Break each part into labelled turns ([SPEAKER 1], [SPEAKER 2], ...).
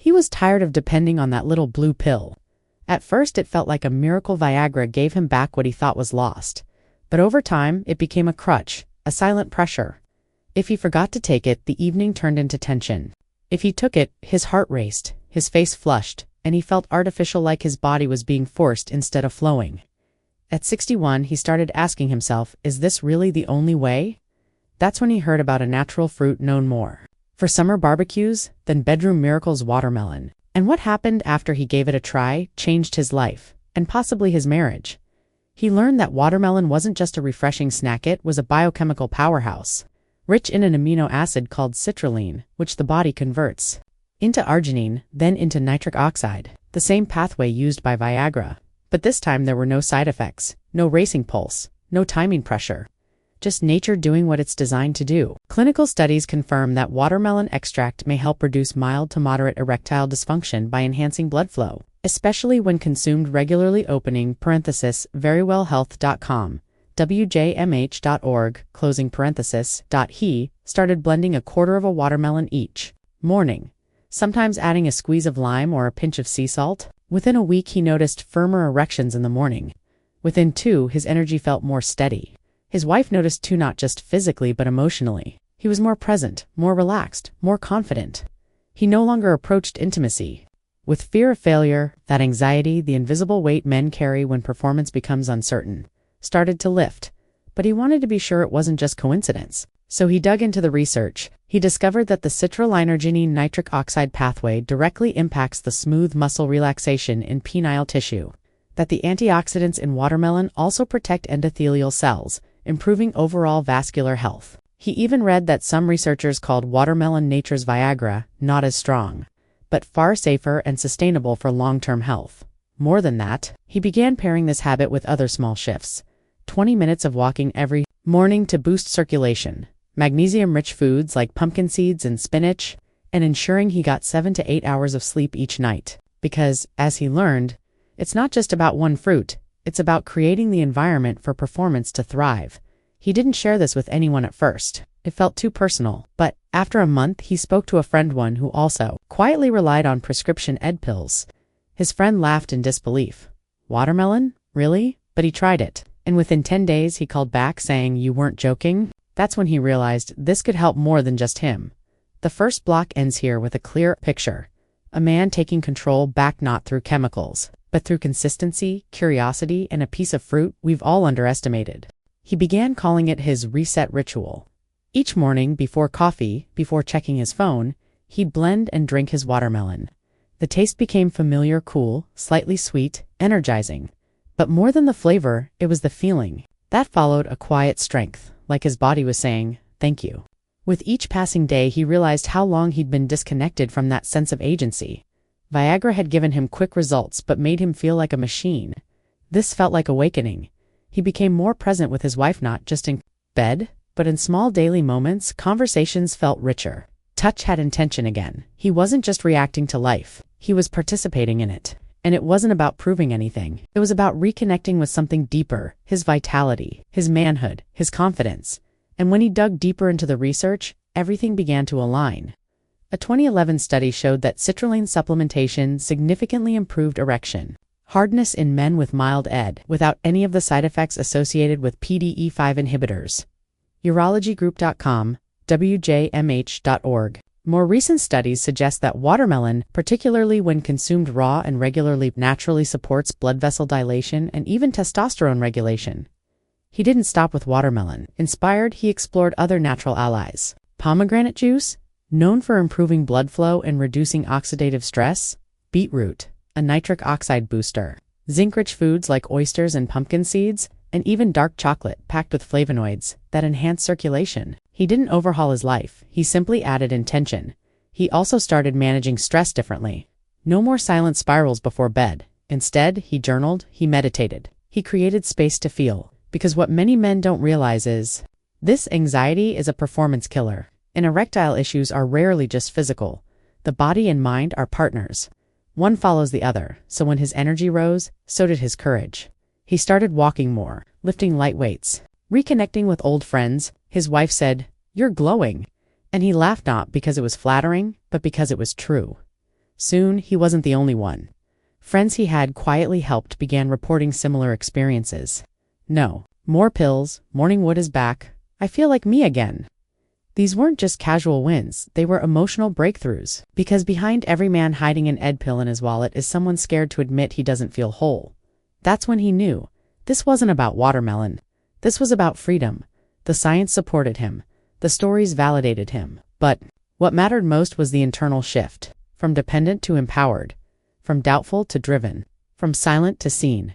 [SPEAKER 1] He was tired of depending on that little blue pill. At first it felt like a miracle Viagra gave him back what he thought was lost. But over time, it became a crutch, a silent pressure. If he forgot to take it, the evening turned into tension. If he took it, his heart raced, his face flushed, and he felt artificial, like his body was being forced instead of flowing. At 61, he started asking himself, is this really the only way? That's when he heard about a natural fruit known more for summer barbecues than bedroom miracles: watermelon. And what happened after he gave it a try changed his life, and possibly his marriage. He learned that watermelon wasn't just a refreshing snack, it was a biochemical powerhouse, rich in an amino acid called citrulline, which the body converts into arginine, then into nitric oxide, the same pathway used by Viagra. But this time there were no side effects, no racing pulse, no timing pressure. Just nature doing what it's designed to do. Clinical studies confirm that watermelon extract may help reduce mild to moderate erectile dysfunction by enhancing blood flow, especially when consumed regularly. Opening parenthesis, verywellhealth.com, wjmh.org, closing parenthesis. He started blending a quarter of a watermelon each morning, sometimes adding a squeeze of lime or a pinch of sea salt. Within a week he noticed firmer erections in the morning. Within 2, his energy felt more steady. His wife noticed too, not just physically but emotionally. He was more present, more relaxed, more confident. He no longer approached intimacy with fear of failure. That anxiety, the invisible weight men carry when performance becomes uncertain, started to lift. But he wanted to be sure it wasn't just coincidence. So he dug into the research. He discovered that the citrulline-arginine nitric oxide pathway directly impacts the smooth muscle relaxation in penile tissue, that the antioxidants in watermelon also protect endothelial cells, improving overall vascular health. He even read that some researchers called watermelon nature's Viagra, not as strong, but far safer and sustainable for long-term health. More than that, he began pairing this habit with other small shifts. 20 minutes of walking every morning to boost circulation, magnesium-rich foods like pumpkin seeds and spinach, and ensuring he got 7 to 8 hours of sleep each night. Because, as he learned, it's not just about one fruit, it's about creating the environment for performance to thrive. He didn't share this with anyone at first. It felt too personal. But after a month, he spoke to a friend, one who also quietly relied on prescription ed pills. His friend laughed in disbelief. Watermelon? Really? But he tried it. And within 10 days, he called back saying, "You weren't joking?" That's when he realized this could help more than just him. The first block ends here with a clear picture. A man taking control back, not through chemicals, but through consistency, curiosity, and a piece of fruit we've all underestimated. He began calling it his reset ritual. Each morning, before coffee, before checking his phone, he'd blend and drink his watermelon. The taste became familiar, cool, slightly sweet, energizing. But more than the flavor, it was the feeling. That followed a quiet strength, like his body was saying, "Thank you." With each passing day, he realized how long he'd been disconnected from that sense of agency. Viagra had given him quick results but made him feel like a machine. This felt like awakening. He became more present with his wife, not just in bed, but in small daily moments. Conversations felt richer. Touch had intention again. He wasn't just reacting to life, he was participating in it. And it wasn't about proving anything. It was about reconnecting with something deeper, his vitality, his manhood, his confidence. And when he dug deeper into the research, everything began to align. A 2011 study showed that citrulline supplementation significantly improved erection hardness in men with mild ED without any of the side effects associated with PDE5 inhibitors. Urologygroup.com, wjmh.org. More recent studies suggest that watermelon, particularly when consumed raw and regularly, naturally supports blood vessel dilation and even testosterone regulation. He didn't stop with watermelon. Inspired, he explored other natural allies. Pomegranate juice, known for improving blood flow and reducing oxidative stress. Beetroot, a nitric oxide booster. Zinc-rich foods like oysters and pumpkin seeds, and even dark chocolate packed with flavonoids that enhance circulation. He didn't overhaul his life, he simply added intention. He also started managing stress differently. No more silent spirals before bed. Instead, he journaled, he meditated. He created space to feel. Because what many men don't realize is, this anxiety is a performance killer. And erectile issues are rarely just physical. The body and mind are partners. One follows the other, so when his energy rose, so did his courage. He started walking more, lifting light weights, reconnecting with old friends. His wife said, "You're glowing." And he laughed, not because it was flattering, but because it was true. Soon, he wasn't the only one. Friends he had quietly helped began reporting similar experiences. No, more pills, morning wood is back, I feel like me again. These weren't just casual wins, they were emotional breakthroughs. Because behind every man hiding an ed pill in his wallet is someone scared to admit he doesn't feel whole. That's when he knew. This wasn't about watermelon. This was about freedom. The science supported him. The stories validated him. But what mattered most was the internal shift. From dependent to empowered. From doubtful to driven. From silent to seen.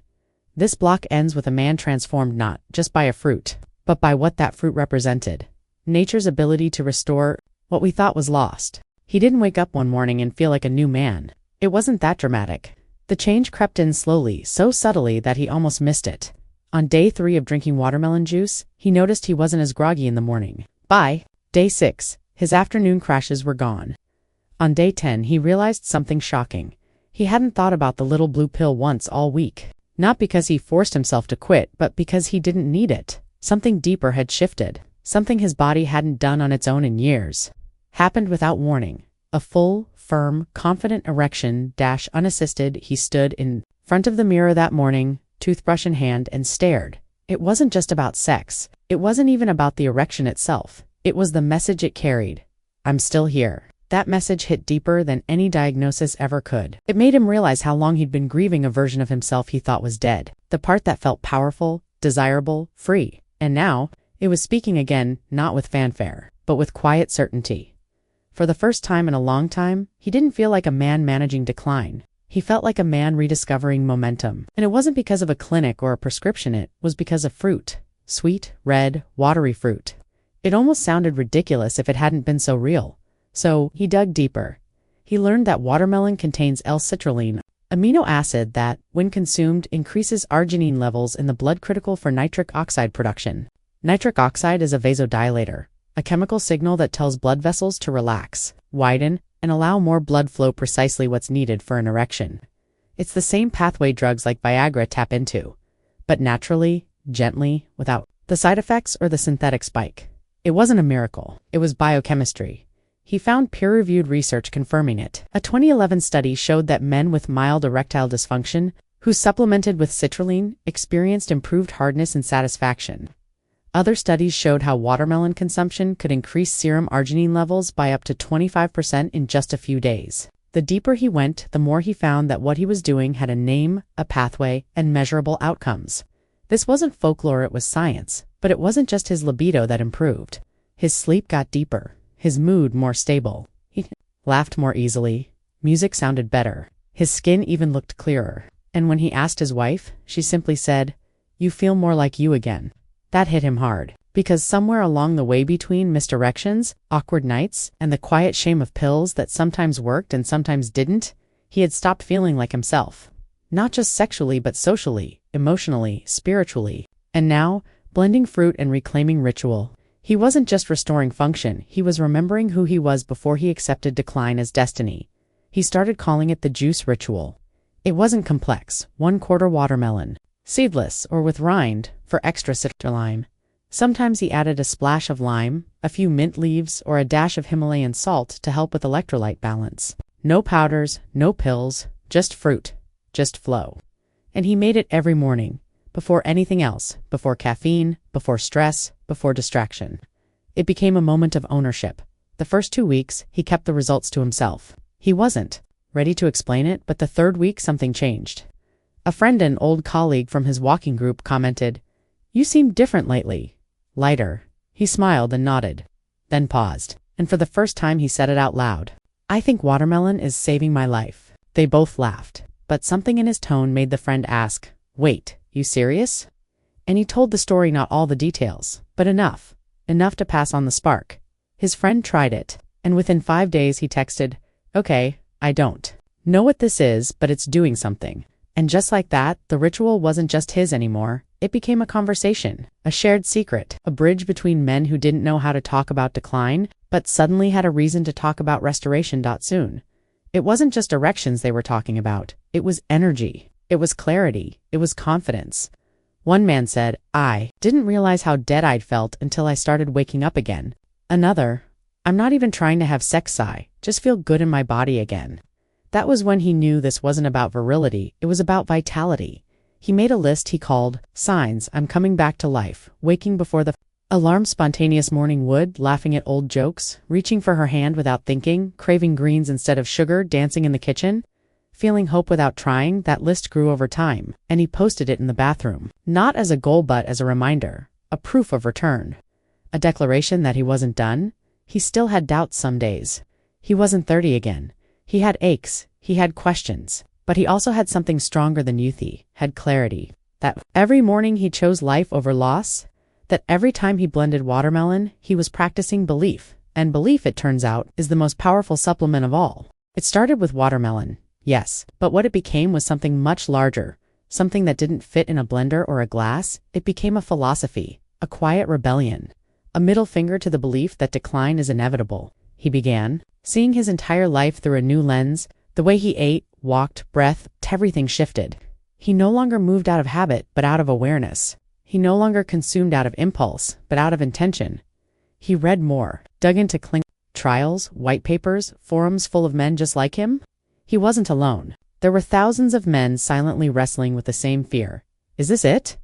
[SPEAKER 1] This block ends with a man transformed not just by a fruit, but by what that fruit represented. Nature's ability to restore what we thought was lost. He didn't wake up one morning and feel like a new man. It wasn't that dramatic. The change crept in slowly, so subtly that he almost missed it. On day 3 of drinking watermelon juice, he noticed he wasn't as groggy in the morning. By day 6, his afternoon crashes were gone. On day 10, he realized something shocking. He hadn't thought about the little blue pill once all week. Not because he forced himself to quit, but because he didn't need it. Something deeper had shifted. Something his body hadn't done on its own in years. Happened without warning. A full, firm, confident erection, unassisted, he stood in front of the mirror that morning, toothbrush in hand, and stared. It wasn't just about sex. It wasn't even about the erection itself. It was the message it carried. I'm still here. That message hit deeper than any diagnosis ever could. It made him realize how long he'd been grieving a version of himself he thought was dead. The part that felt powerful, desirable, free. And now, it was speaking again, not with fanfare, but with quiet certainty. For the first time in a long time, he didn't feel like a man managing decline. He felt like a man rediscovering momentum. And it wasn't because of a clinic or a prescription, it was because of fruit. Sweet, red, watery fruit. It almost sounded ridiculous if it hadn't been so real. So, he dug deeper. He learned that watermelon contains L-citrulline, amino acid that, when consumed, increases arginine levels in the blood critical for nitric oxide production. Nitric oxide is a vasodilator, a chemical signal that tells blood vessels to relax, widen, and allow more blood flow, precisely what's needed for an erection. It's the same pathway drugs like Viagra tap into, but naturally, gently, without the side effects or the synthetic spike. It wasn't a miracle, it was biochemistry. He found peer-reviewed research confirming it. A 2011 study showed that men with mild erectile dysfunction, who supplemented with citrulline, experienced improved hardness and satisfaction. Other studies showed how watermelon consumption could increase serum arginine levels by up to 25% in just a few days. The deeper he went, the more he found that what he was doing had a name, a pathway, and measurable outcomes. This wasn't folklore, it was science. But it wasn't just his libido that improved. His sleep got deeper, his mood more stable. He laughed more easily. Music sounded better. His skin even looked clearer. And when he asked his wife, she simply said, "You feel more like you again." That hit him hard, because somewhere along the way between missed erections, awkward nights, and the quiet shame of pills that sometimes worked and sometimes didn't, he had stopped feeling like himself. Not just sexually but socially, emotionally, spiritually. And now, blending fruit and reclaiming ritual. He wasn't just restoring function, he was remembering who he was before he accepted decline as destiny. He started calling it the juice ritual. It wasn't complex, 1/4 watermelon, seedless or with rind, for extra citrulline. Sometimes he added a splash of lime, a few mint leaves, or a dash of Himalayan salt to help with electrolyte balance. No powders, no pills, just fruit, just flow. And he made it every morning. Before anything else, before caffeine, before stress, before distraction. It became a moment of ownership. The first 2 weeks, he kept the results to himself. He wasn't ready to explain it, but the 3rd week something changed. A friend and old colleague from his walking group commented, "You seem different lately. Lighter." He smiled and nodded, then paused, and for the first time he said it out loud. "I think watermelon is saving my life." They both laughed, but something in his tone made the friend ask, "Wait, you serious?" And he told the story, not all the details, but enough to pass on the spark. His friend tried it, and within 5 days he texted, "Okay, I don't know what this is, but it's doing something." And just like that, the ritual wasn't just his anymore. It became a conversation, a shared secret, a bridge between men who didn't know how to talk about decline, but suddenly had a reason to talk about restoration. Soon. It wasn't just erections they were talking about. It was energy. It was clarity. It was confidence. One man said, "I didn't realize how dead I'd felt until I started waking up again." Another, "I'm not even trying to have sex, just feel good in my body again." That was when he knew this wasn't about virility, it was about vitality. He made a list he called, "Signs I'm Coming Back to Life," waking before the alarm, spontaneous morning wood, laughing at old jokes, reaching for her hand without thinking, craving greens instead of sugar, dancing in the kitchen, feeling hope without trying. That list grew over time, and he posted it in the bathroom. Not as a goal but as a reminder, a proof of return. A declaration that he wasn't done. He still had doubts some days. He wasn't 30 again. He had aches, he had questions, but he also had something stronger than youthy, had clarity. That every morning he chose life over loss, that every time he blended watermelon, he was practicing belief, and belief, it turns out, is the most powerful supplement of all. It started with watermelon, yes, but what it became was something much larger, something that didn't fit in a blender or a glass. It became a philosophy, a quiet rebellion, a middle finger to the belief that decline is inevitable. He began seeing his entire life through a new lens. The way he ate, walked, breathed, everything shifted. He no longer moved out of habit, but out of awareness. He no longer consumed out of impulse, but out of intention. He read more, dug into trials, white papers, forums full of men just like him. He wasn't alone. There were thousands of men silently wrestling with the same fear. Is this it?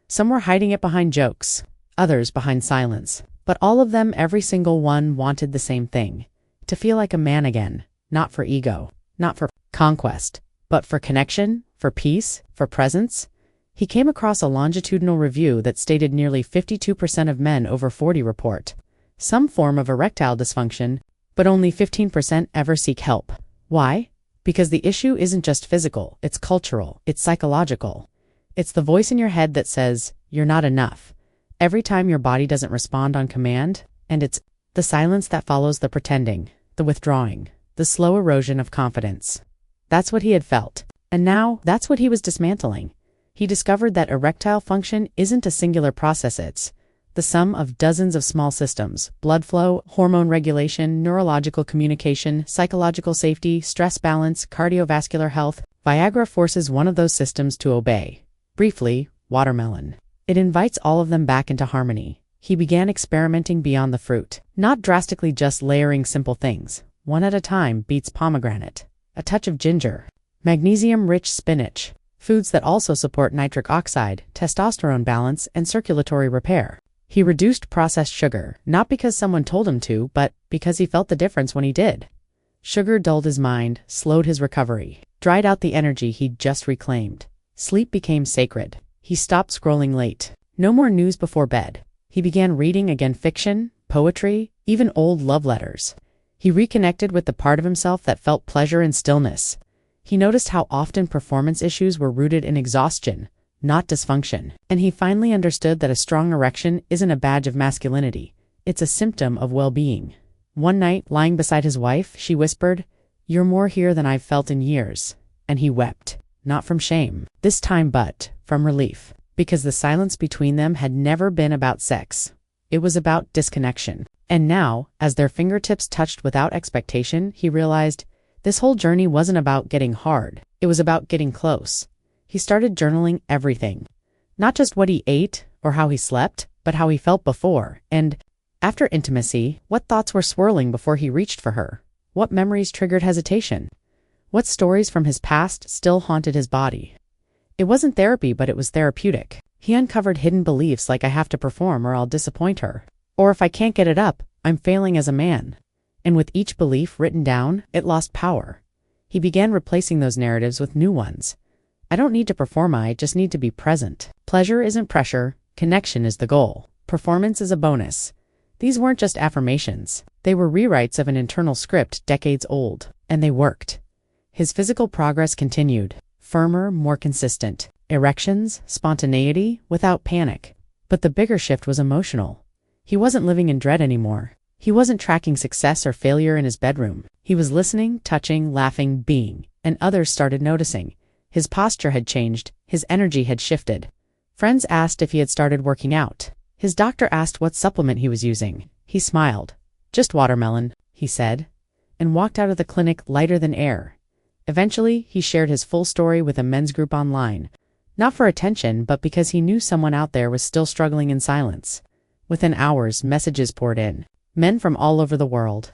[SPEAKER 1] Some were hiding it behind jokes, others behind silence. But all of them, every single one, wanted the same thing. To feel like a man again, not for ego, not for conquest, but for connection, for peace, for presence. He came across a longitudinal review that stated nearly 52% of men over 40 report some form of erectile dysfunction, but only 15% ever seek help. Why? Because the issue isn't just physical, it's cultural, it's psychological. It's the voice in your head that says, you're not enough, every time your body doesn't respond on command, and it's the silence that follows the pretending, the withdrawing, the slow erosion of confidence. That's what he had felt, and now that's what he was dismantling. He discovered that erectile function isn't a singular process, it's the sum of dozens of small systems: blood flow, hormone regulation, neurological communication, psychological safety, stress balance, cardiovascular health. Viagra forces one of those systems to obey. Briefly, watermelon. It invites all of them back into harmony. He began experimenting beyond the fruit, not drastically, just layering simple things, one at a time: beets, pomegranate, a touch of ginger, magnesium-rich spinach, foods that also support nitric oxide, testosterone balance, and circulatory repair. He reduced processed sugar, not because someone told him to, but because he felt the difference when he did. Sugar dulled his mind, slowed his recovery, dried out the energy he'd just reclaimed. Sleep became sacred. He stopped scrolling late. No more news before bed. He began reading again, fiction, poetry, even old love letters. He reconnected with the part of himself that felt pleasure in stillness. He noticed how often performance issues were rooted in exhaustion, not dysfunction. And he finally understood that a strong erection isn't a badge of masculinity. It's a symptom of well-being. One night, lying beside his wife, she whispered, "You're more here than I've felt in years." And he wept, not from shame, this time, but from relief. Because the silence between them had never been about sex. It was about disconnection. And now, as their fingertips touched without expectation, he realized this whole journey wasn't about getting hard. It was about getting close. He started journaling everything. Not just what he ate or how he slept, but how he felt before and after intimacy. What thoughts were swirling before he reached for her? What memories triggered hesitation? What stories from his past still haunted his body? It wasn't therapy, but it was therapeutic. He uncovered hidden beliefs like, I have to perform or I'll disappoint her. Or if I can't get it up, I'm failing as a man. And with each belief written down, it lost power. He began replacing those narratives with new ones. I don't need to perform, I just need to be present. Pleasure isn't pressure, connection is the goal. Performance is a bonus. These weren't just affirmations. They were rewrites of an internal script decades old, and they worked. His physical progress continued, firmer, more consistent. Erections, spontaneity, without panic. But the bigger shift was emotional. He wasn't living in dread anymore. He wasn't tracking success or failure in his bedroom. He was listening, touching, laughing, being, and others started noticing. His posture had changed, his energy had shifted. Friends asked if he had started working out. His doctor asked what supplement he was using. He smiled. Just watermelon, he said, and walked out of the clinic lighter than air. Eventually, he shared his full story with a men's group online. Not for attention, but because he knew someone out there was still struggling in silence. Within hours, messages poured in. Men from all over the world.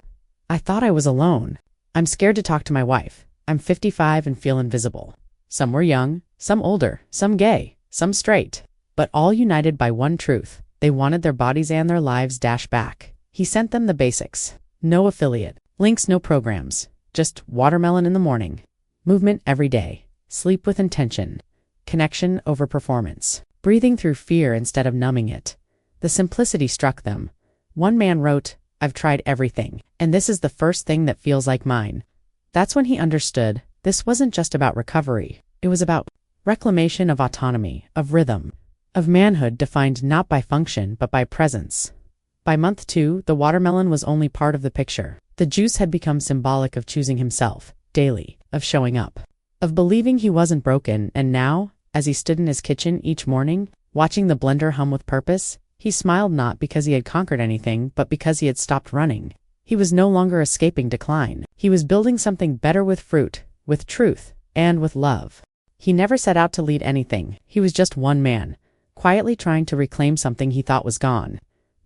[SPEAKER 1] I thought I was alone. I'm scared to talk to my wife. I'm 55 and feel invisible. Some were young, some older, some gay, some straight, but all united by one truth. They wanted their bodies and their lives dashed back. He sent them the basics. No affiliate links, no programs, just watermelon in the morning, movement every day, sleep with intention, connection over performance, breathing through fear instead of numbing it. The simplicity struck them. One man wrote, "I've tried everything, and this is the first thing that feels like mine." That's when he understood this wasn't just about recovery. It was about reclamation of autonomy, of rhythm, of manhood defined not by function but by presence. By month 2, the watermelon was only part of the picture. The juice had become symbolic of choosing himself, daily, of showing up, of believing he wasn't broken, and now, as he stood in his kitchen each morning, watching the blender hum with purpose, he smiled not because he had conquered anything, but because he had stopped running. He was no longer escaping decline. He was building something better with fruit, with truth, and with love. He never set out to lead anything. He was just one man, quietly trying to reclaim something he thought was gone.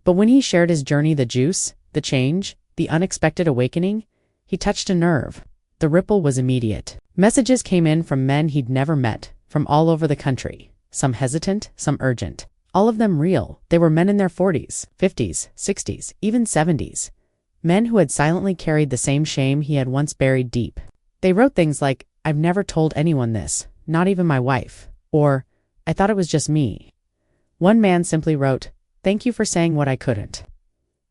[SPEAKER 1] But when he shared his journey, the juice, the change, the unexpected awakening, he touched a nerve. The ripple was immediate. Messages came in from men he'd never met, from all over the country. Some hesitant, some urgent. All of them real. They were men in their 40s, 50s, 60s, even 70s. Men who had silently carried the same shame he had once buried deep. They wrote things like, "I've never told anyone this, not even my wife," or "I thought it was just me." One man simply wrote, "Thank you for saying what I couldn't."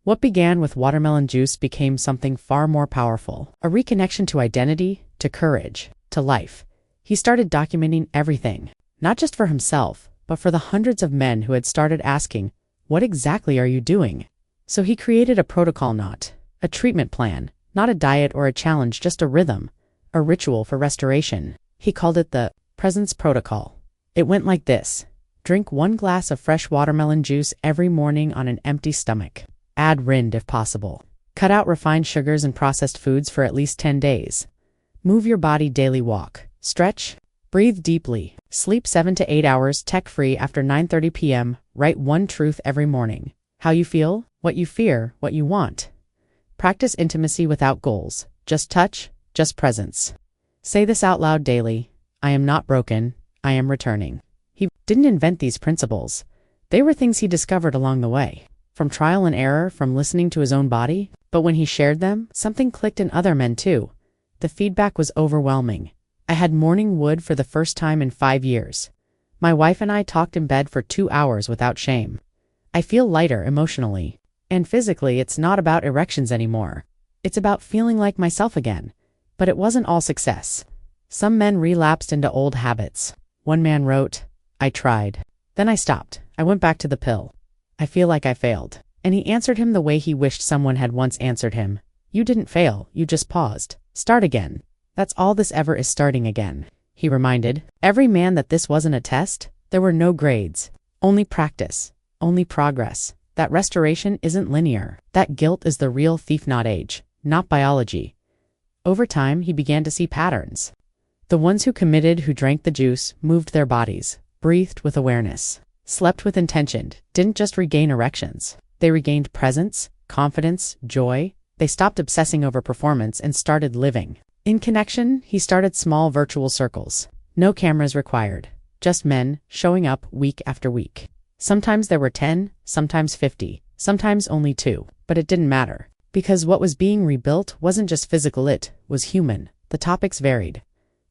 [SPEAKER 1] What began with watermelon juice became something far more powerful, a reconnection to identity, to courage, to life. He started documenting everything, not just for himself, but for the hundreds of men who had started asking, "What exactly are you doing?" So he created a protocol, not a treatment plan, not a diet or a challenge, just a rhythm, a ritual for restoration. He called it the Presence Protocol. It went like this: drink 1 glass of fresh watermelon juice every morning on an empty stomach. Add rind if possible. Cut out refined sugars and processed foods for at least 10 days. Move your body daily, walk, stretch, breathe deeply. Sleep 7 to 8 hours tech-free after 9:30 p.m. Write one truth every morning. How you feel, what you fear, what you want. Practice intimacy without goals. Just touch, just presence. Say this out loud daily: I am not broken, I am returning. He didn't invent these principles. They were things he discovered along the way, from trial and error, from listening to his own body. But when he shared them, something clicked in other men too. The feedback was overwhelming. I had morning wood for the first time in 5 years. My wife and I talked in bed for 2 hours without shame. I feel lighter emotionally. And physically, it's not about erections anymore. It's about feeling like myself again. But it wasn't all success. Some men relapsed into old habits. One man wrote, "I tried. Then I stopped. I went back to the pill. I feel like I failed." And he answered him the way he wished someone had once answered him. "You didn't fail, you just paused. Start again. That's all this ever is, starting again." He reminded every man that this wasn't a test. There were no grades. Only practice. Only progress. That restoration isn't linear. That guilt is the real thief, not age, not biology. Over time, he began to see patterns. The ones who committed, who drank the juice, moved their bodies, breathed with awareness, slept with intention, didn't just regain erections. They regained presence, confidence, joy. They stopped obsessing over performance and started living. In connection, he started small virtual circles. No cameras required. Just men, showing up week after week. Sometimes there were 10, sometimes 50, sometimes only 2. But it didn't matter. Because what was being rebuilt wasn't just physical, it was human. The topics varied.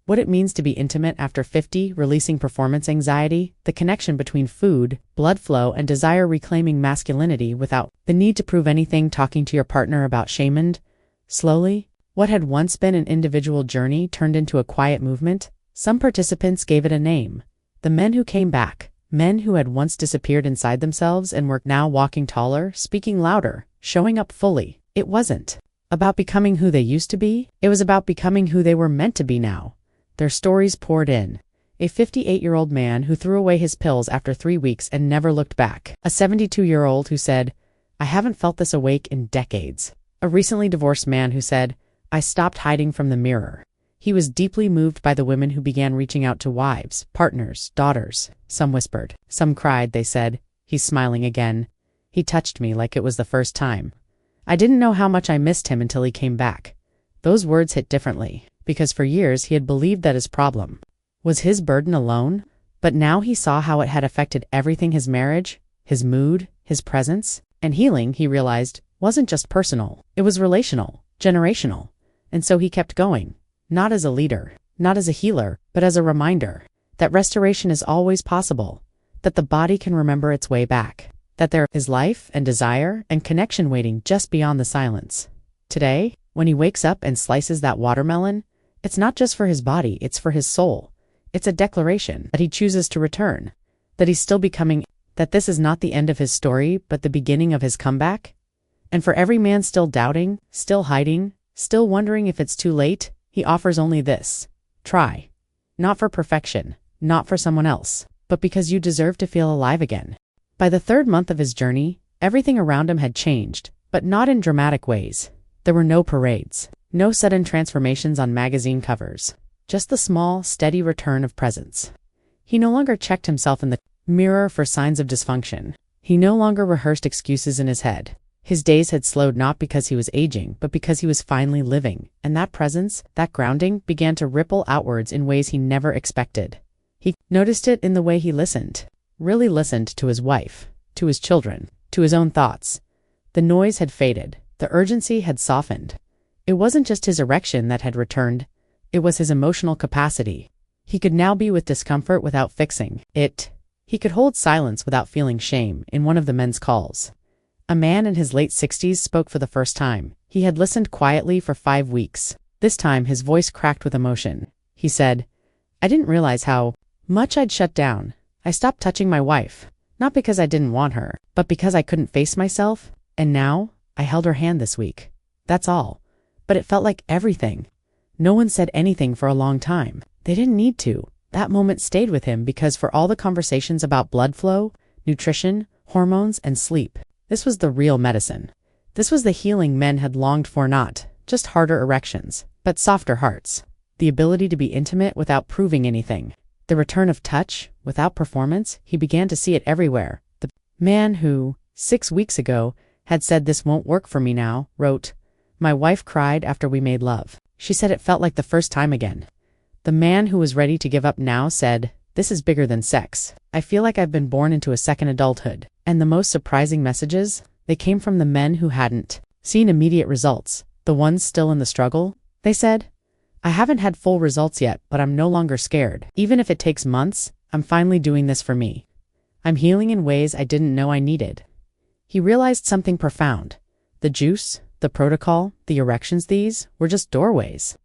[SPEAKER 1] What it means to be intimate after 50, releasing performance anxiety, the connection between food, blood flow, and desire, reclaiming masculinity without the need to prove anything, talking to your partner about shame. And slowly, what had once been an individual journey turned into a quiet movement. Some participants gave it a name. The men who came back. Men who had once disappeared inside themselves and were now walking taller, speaking louder, showing up fully. It wasn't about becoming who they used to be. It was about becoming who they were meant to be now. Their stories poured in. A 58-year-old man who threw away his pills after 3 weeks and never looked back. A 72-year-old who said, "I haven't felt this awake in decades." A recently divorced man who said, "I stopped hiding from the mirror." He was deeply moved by the women who began reaching out to wives, partners, daughters. Some whispered. Some cried. They said, "He's smiling again. He touched me like it was the first time. I didn't know how much I missed him until he came back." Those words hit differently. because for years he had believed that his problem was his burden alone, but now he saw how it had affected everything: his marriage, his mood, his presence. And healing, he realized, wasn't just personal, it was relational, generational. And so he kept going, not as a leader, not as a healer, but as a reminder that restoration is always possible, that the body can remember its way back, that there is life and desire and connection waiting just beyond the silence. Today, when he wakes up and slices that watermelon, it's not just for his body, it's for his soul. It's a declaration that he chooses to return, that he's still becoming, that this is not the end of his story, but the beginning of his comeback. And for every man still doubting, still hiding, still wondering if it's too late, he offers only this: try. Not for perfection, not for someone else, but because you deserve to feel alive again. By the third month of his journey, everything around him had changed, but not in dramatic ways. There were no parades, no sudden transformations on magazine covers, just the small, steady return of presence. He no longer checked himself in the mirror for signs of dysfunction. He no longer rehearsed excuses in his head. His days had slowed not because he was aging, but because he was finally living, and that presence, that grounding, began to ripple outwards in ways he never expected. He noticed it in the way he listened, really listened to his wife, to his children, to his own thoughts. The noise had faded, the urgency had softened. It wasn't just his erection that had returned, it was his emotional capacity. He could now be with discomfort without fixing it. He could hold silence without feeling shame. In one of the men's calls, a man in his late 60s spoke for the first time. He had listened quietly for 5 weeks. This time his voice cracked with emotion. He said, "I didn't realize how much I'd shut down. I stopped touching my wife, not because I didn't want her, but because I couldn't face myself. And now, I held her hand this week. That's all. But it felt like everything." No one said anything for a long time. They didn't need to. That moment stayed with him because for all the conversations about blood flow, nutrition, hormones, and sleep, this was the real medicine. This was the healing men had longed for, not just harder erections, but softer hearts. The ability to be intimate without proving anything. The return of touch, without performance. He began to see it everywhere. The man who, 6 weeks ago, had said, "This won't work for me now," wrote, "My wife cried after we made love. She said it felt like the first time again." The man who was ready to give up now said, "This is bigger than sex. I feel like I've been born into a second adulthood." And the most surprising messages, they came from the men who hadn't seen immediate results, the ones still in the struggle. They said, "I haven't had full results yet, but I'm no longer scared. Even if it takes months, I'm finally doing this for me. I'm healing in ways I didn't know I needed." He realized something profound. The juice, the protocol, the erections, these were just doorways.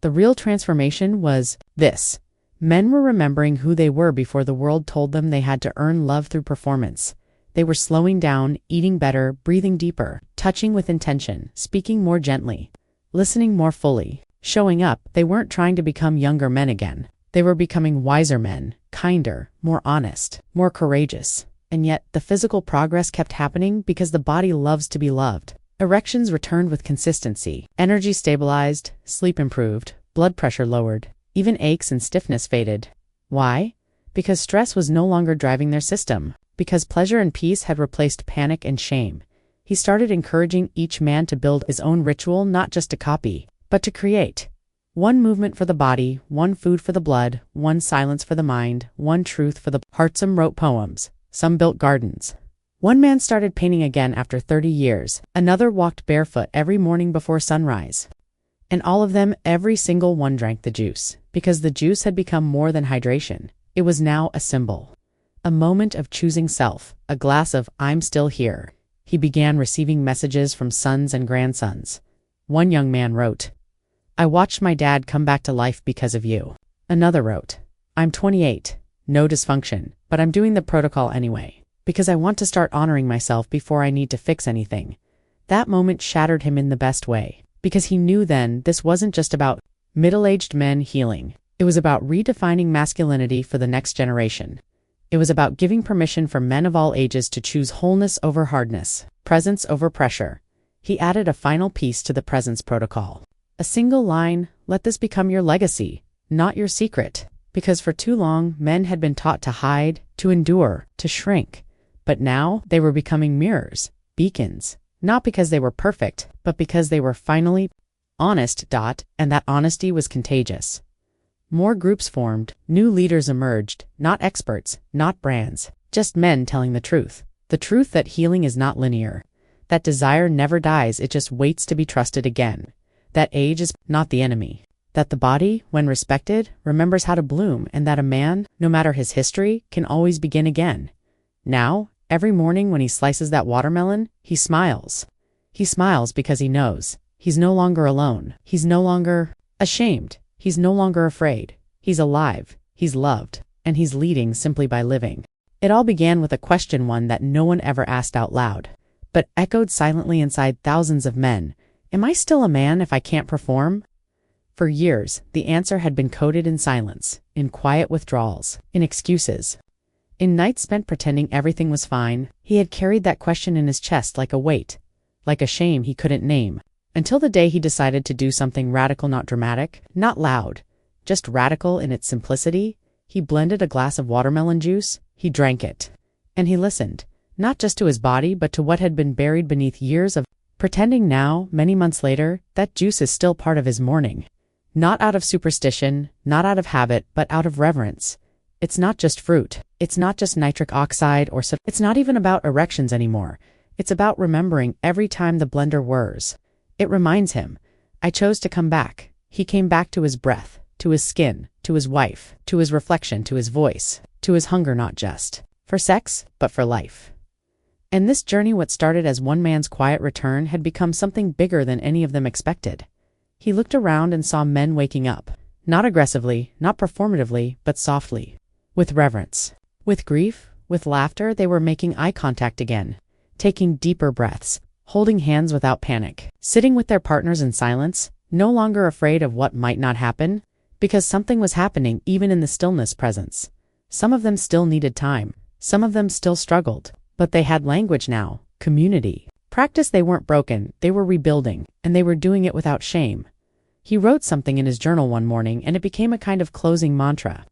[SPEAKER 1] The real transformation was this. Men were remembering who they were before the world told them they had to earn love through performance. They were slowing down, eating better, breathing deeper, touching with intention, speaking more gently, listening more fully, showing up. They weren't trying to become younger men again. They were becoming wiser men, kinder, more honest, more courageous. And yet, the physical progress kept happening because the body loves to be loved. Erections returned with consistency. Energy stabilized, sleep improved, blood pressure lowered. Even aches and stiffness faded. Why? Because stress was no longer driving their system. Because pleasure and peace had replaced panic and shame. He started encouraging each man to build his own ritual, not just to copy, but to create. One movement for the body, one food for the blood, one silence for the mind, one truth for the heart. Some wrote poems, some built gardens. One man started painting again after 30 years. Another walked barefoot every morning before sunrise. And all of them, every single one, drank the juice. Because the juice had become more than hydration. It was now a symbol. A moment of choosing self. A glass of "I'm still here." He began receiving messages from sons and grandsons. One young man wrote, "I watched my dad come back to life because of you." Another wrote, "I'm 28, no dysfunction, but I'm doing the protocol anyway. Because I want to start honoring myself before I need to fix anything." That moment shattered him in the best way. Because he knew then this wasn't just about middle-aged men healing. It was about redefining masculinity for the next generation. It was about giving permission for men of all ages to choose wholeness over hardness, presence over pressure. He added a final piece to the presence protocol. A single line, "Let this become your legacy, not your secret." Because for too long, men had been taught to hide, to endure, to shrink. But now they were becoming mirrors, beacons, not because they were perfect, but because they were finally honest. And that honesty was contagious. More groups formed, new leaders emerged, not experts, not brands, just men telling the truth. The truth that healing is not linear. That desire never dies, it just waits to be trusted again. That age is not the enemy. That the body, when respected, remembers how to bloom, and that a man, no matter his history, can always begin again. Now, every morning when he slices that watermelon, he smiles. He smiles because he knows. He's no longer alone. He's no longer ashamed. He's no longer afraid. He's alive. He's loved. And he's leading simply by living. It all began with a question, one that no one ever asked out loud, but echoed silently inside thousands of men. Am I still a man if I can't perform? For years, the answer had been coded in silence, in quiet withdrawals, in excuses. In nights spent pretending everything was fine, he had carried that question in his chest like a weight, like a shame he couldn't name, until the day he decided to do something radical, not dramatic, not loud, just radical in its simplicity. He blended a glass of watermelon juice, he drank it, and he listened, not just to his body but to what had been buried beneath years of pretending. Now, many months later, that juice is still part of his morning. Not out of superstition, not out of habit, but out of reverence. It's not just fruit. It's not just nitric oxide or it's not even about erections anymore. It's about remembering every time the blender whirs. It reminds him, I chose to come back. He came back to his breath, to his skin, to his wife, to his reflection, to his voice, to his hunger, not just for sex, but for life. And this journey, what started as one man's quiet return, had become something bigger than any of them expected. He looked around and saw men waking up, not aggressively, not performatively, but softly, with reverence, with grief, with laughter. They were making eye contact again, taking deeper breaths, holding hands without panic, sitting with their partners in silence, no longer afraid of what might not happen, because something was happening even in the stillness presence. Some of them still needed time. Some of them still struggled. But they had language now, community. Practice. They weren't broken, they were rebuilding, and they were doing it without shame. He wrote something in his journal one morning, and it became a kind of closing mantra.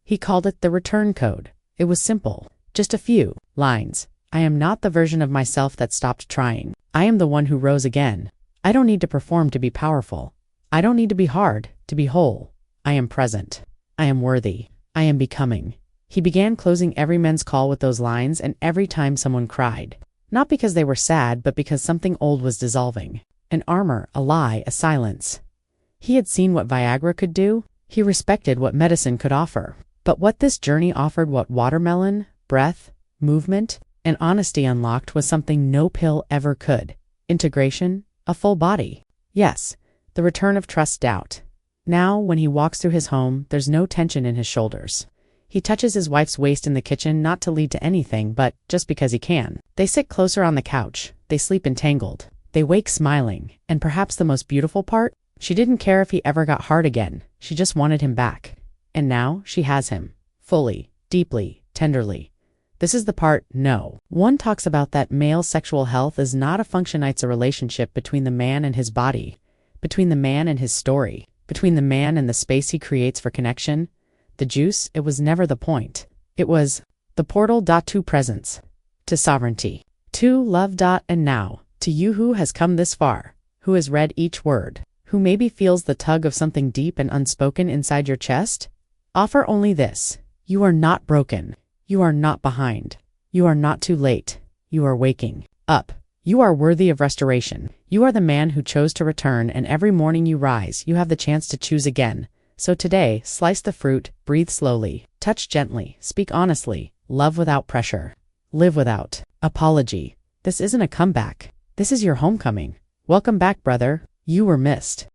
[SPEAKER 1] He called it the return code. It was simple, just a few lines. I am not the version of myself that stopped trying. I am the one who rose again. I don't need to perform to be powerful. I don't need to be hard to be whole. I am present. I am worthy. I am becoming. He began closing every men's call with those lines, and every time someone cried, not because they were sad, but because something old was dissolving. An armor, a lie, a silence. He had seen what Viagra could do. He respected what medicine could offer. But what this journey offered, what watermelon, breath, movement, and honesty unlocked, was something no pill ever could. Integration, a full body. Yes, the return of trust, doubt. Now, when he walks through his home, there's no tension in his shoulders. He touches his wife's waist in the kitchen, not to lead to anything, but just because he can. They sit closer on the couch. They sleep entangled. They wake smiling. And perhaps the most beautiful part? She didn't care if he ever got hard again. She just wanted him back. And now she has him. Fully, deeply, tenderly. This is the part, no. One talks about that male sexual health is not a function, it's a relationship between the man and his body, between the man and his story, between the man and the space he creates for connection. The juice, it was never the point. It was the portal. To presence, to sovereignty, to love. And now, to you who has come this far, who has read each word, who maybe feels the tug of something deep and unspoken inside your chest, offer only this. You are not broken. You are not behind. You are not too late. You are waking up. You are worthy of restoration. You are the man who chose to return, and every morning you rise, you have the chance to choose again. So today, slice the fruit, breathe slowly, touch gently, speak honestly, love without pressure, live without apology. This isn't a comeback. This is your homecoming. Welcome back, brother. You were missed.